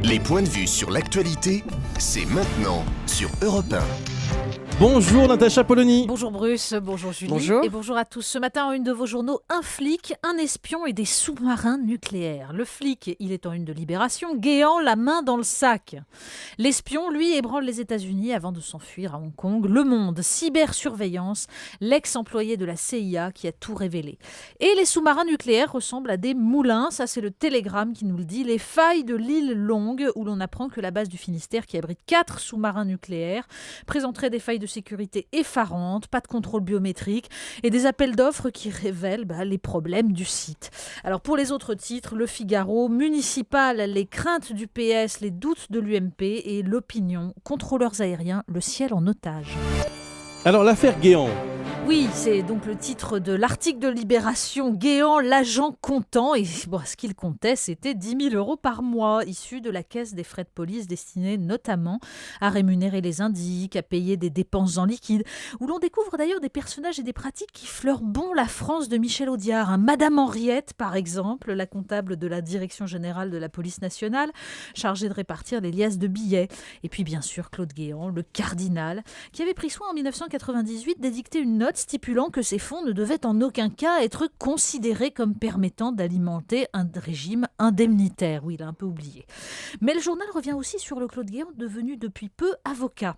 Les points de vue sur l'actualité, c'est maintenant sur Europe 1. Bonjour Natacha Polony. Bonjour Bruce, bonjour Julie. Bonjour. Et bonjour à tous. Ce matin, en une de vos journaux, un flic, un espion et des sous-marins nucléaires. Le flic, il est en une de Libération, guéant la main dans le sac. L'espion, lui, ébranle les États-Unis avant de s'enfuir à Hong Kong. Le Monde, cybersurveillance, l'ex-employé de la CIA qui a tout révélé. Et les sous-marins nucléaires ressemblent à des moulins, ça c'est le Télégramme qui nous le dit. Les failles de l'île Longue, où l'on apprend que la base du Finistère, qui abrite 4 sous-marins nucléaires, présenterait des failles de sécurité effarantes, pas de contrôle biométrique et des appels d'offres qui révèlent les problèmes du site. Alors pour les autres titres, Le Figaro, municipal, les craintes du PS, les doutes de l'UMP et l'opinion, contrôleurs aériens, le ciel en otage. Alors l'affaire Guéant. Oui, c'est donc le titre de l'article de Libération. Guéant, l'agent comptant. Et ce qu'il comptait, c'était 10 000 € par mois, issus de la caisse des frais de police, destinés notamment à rémunérer les indiques, à payer des dépenses en liquide, où l'on découvre d'ailleurs des personnages et des pratiques qui fleurent bon la France de Michel Audiard. Madame Henriette, par exemple, la comptable de la Direction générale de la police nationale, chargée de répartir les liasses de billets. Et puis bien sûr, Claude Guéant, le cardinal, qui avait pris soin en 1998 d'édicter une note stipulant que ces fonds ne devaient en aucun cas être considérés comme permettant d'alimenter un régime indemnitaire. Oui, il a un peu oublié. Mais le journal revient aussi sur le Claude Guéant, devenu depuis peu avocat.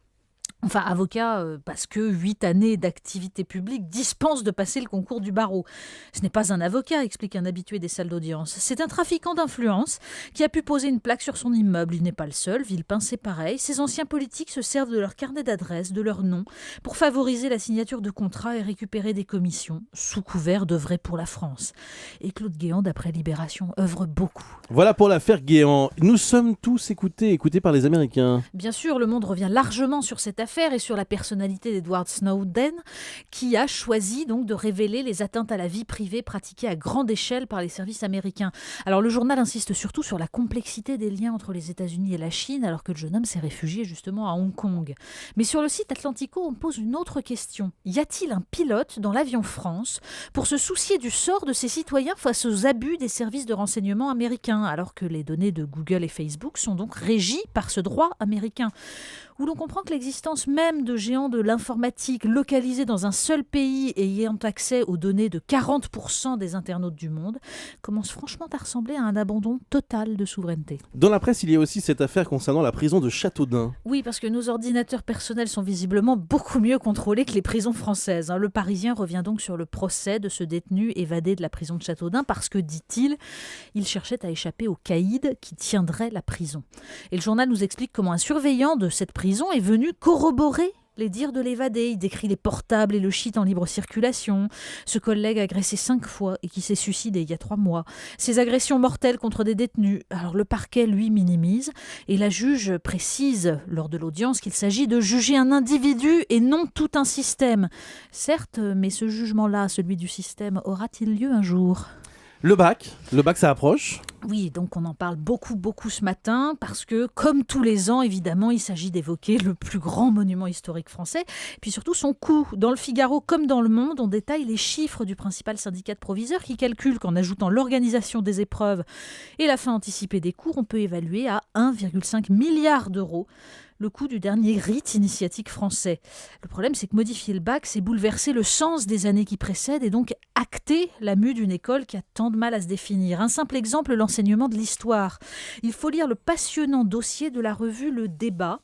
Enfin, avocat, parce que 8 années d'activité publique dispensent de passer le concours du barreau. Ce n'est pas un avocat, explique un habitué des salles d'audience. C'est un trafiquant d'influence qui a pu poser une plaque sur son immeuble. Il n'est pas le seul, Villepin c'est pareil. Ces anciens politiques se servent de leur carnet d'adresses, de leur nom, pour favoriser la signature de contrats et récupérer des commissions, sous couvert d'œuvrer pour la France. Et Claude Guéant, d'après Libération, œuvre beaucoup. Voilà pour l'affaire Guéant. Nous sommes tous écoutés par les Américains. Bien sûr, Le Monde revient largement sur cette affaire et sur la personnalité d'Edward Snowden, qui a choisi donc de révéler les atteintes à la vie privée pratiquées à grande échelle par les services américains. Alors le journal insiste surtout sur la complexité des liens entre les États-Unis et la Chine, alors que le jeune homme s'est réfugié justement à Hong Kong. Mais sur le site Atlantico, on pose une autre question. Y a-t-il un pilote dans l'avion France pour se soucier du sort de ses citoyens face aux abus des services de renseignement américains, alors que les données de Google et Facebook sont donc régies par ce droit américain, où l'on comprend que l'existence même de géants de l'informatique localisés dans un seul pays et ayant accès aux données de 40% des internautes du monde commence franchement à ressembler à un abandon total de souveraineté. Dans la presse, il y a aussi cette affaire concernant la prison de Châteaudun. Oui, parce que nos ordinateurs personnels sont visiblement beaucoup mieux contrôlés que les prisons françaises. Le Parisien revient donc sur le procès de ce détenu évadé de la prison de Châteaudun parce que, dit-il, il cherchait à échapper au caïd qui tiendrait la prison. Et le journal nous explique comment un surveillant de cette prison est venu corroborer les dires de l'évadé. Il décrit les portables et le shit en libre circulation. Ce collègue agressé 5 fois et qui s'est suicidé il y a 3 mois. Ces agressions mortelles contre des détenus. Alors le parquet, lui, minimise. Et la juge précise lors de l'audience qu'il s'agit de juger un individu et non tout un système. Certes, mais ce jugement-là, celui du système, aura-t-il lieu un jour ? Le bac, ça approche. Oui, donc on en parle beaucoup ce matin parce que, comme tous les ans, évidemment, il s'agit d'évoquer le plus grand monument historique français, et puis surtout son coût. Dans le Figaro comme dans le Monde, on détaille les chiffres du principal syndicat de proviseurs qui calcule qu'en ajoutant l'organisation des épreuves et la fin anticipée des cours, on peut évaluer à 1,5 milliard d'euros le coût du dernier rite initiatique français. Le problème, c'est que modifier le bac, c'est bouleverser le sens des années qui précèdent et donc acter la mue d'une école qui a tant de mal à se définir. Un simple exemple, l'enseignement de l'histoire. Il faut lire le passionnant dossier de la revue Le Débat,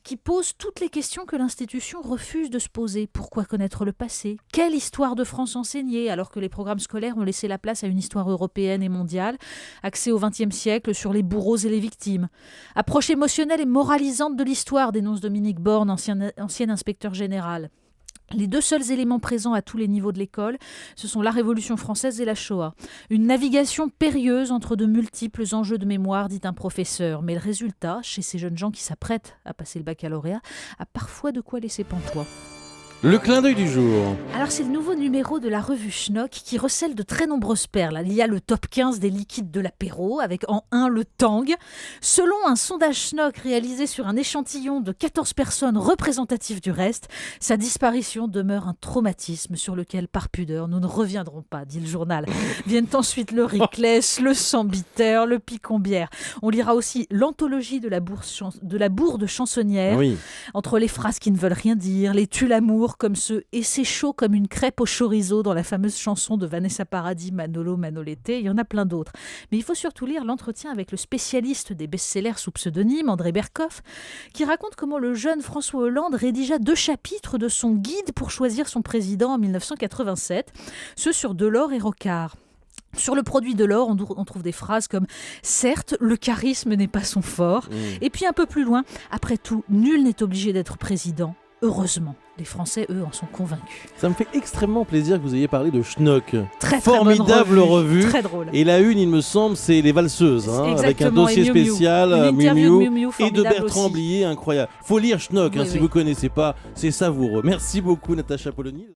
qui pose toutes les questions que l'institution refuse de se poser. Pourquoi connaître le passé ? Quelle histoire de France enseigner, alors que les programmes scolaires ont laissé la place à une histoire européenne et mondiale, axée au XXe siècle sur les bourreaux et les victimes ? Approche émotionnelle et moralisante de l'histoire, dénonce Dominique Borne, ancien inspecteur général. Les deux seuls éléments présents à tous les niveaux de l'école, ce sont la Révolution française et la Shoah. Une navigation périlleuse entre de multiples enjeux de mémoire, dit un professeur. Mais le résultat, chez ces jeunes gens qui s'apprêtent à passer le baccalauréat, a parfois de quoi laisser pantois. Le clin d'œil du jour. Alors c'est le nouveau numéro de la revue Schnock qui recèle de très nombreuses perles. Il y a le top 15 des liquides de l'apéro avec en 1 le Tang. Selon un sondage Schnock réalisé sur un échantillon de 14 personnes représentatives du reste, sa disparition demeure un traumatisme sur lequel par pudeur nous ne reviendrons pas, dit le journal. Viennent ensuite le Riclès, le Sambiter, le Picombière. On lira aussi l'anthologie de la bourde chansonnière. Oui. Entre les phrases qui ne veulent rien dire, les tue l'amour comme ce « et c'est chaud comme une crêpe au chorizo » dans la fameuse chanson de Vanessa Paradis, Manolo Manolete, il y en a plein d'autres. Mais il faut surtout lire l'entretien avec le spécialiste des best-sellers sous pseudonyme, André Berkoff, qui raconte comment le jeune François Hollande rédigea 2 chapitres de son guide pour choisir son président en 1987, ceux sur Delors et Rocard. Sur le produit de l'or, on trouve des phrases comme « Certes, le charisme n'est pas son fort ». Et puis un peu plus loin, « Après tout, nul n'est obligé d'être président. Heureusement ». Les Français, eux, en sont convaincus. Ça me fait extrêmement plaisir que vous ayez parlé de Schnock. Très Formidable bonne revue. Très drôle. Et la une, il me semble, c'est Les Valseuses, avec un dossier et Miu Miu. spécial, Une Miu interview Miu, de Miu Miu et de formidable Bertrand aussi. Blier, incroyable. Faut lire Schnock, Oui, si oui. vous connaissez pas, c'est savoureux. Merci beaucoup, Natacha Polony.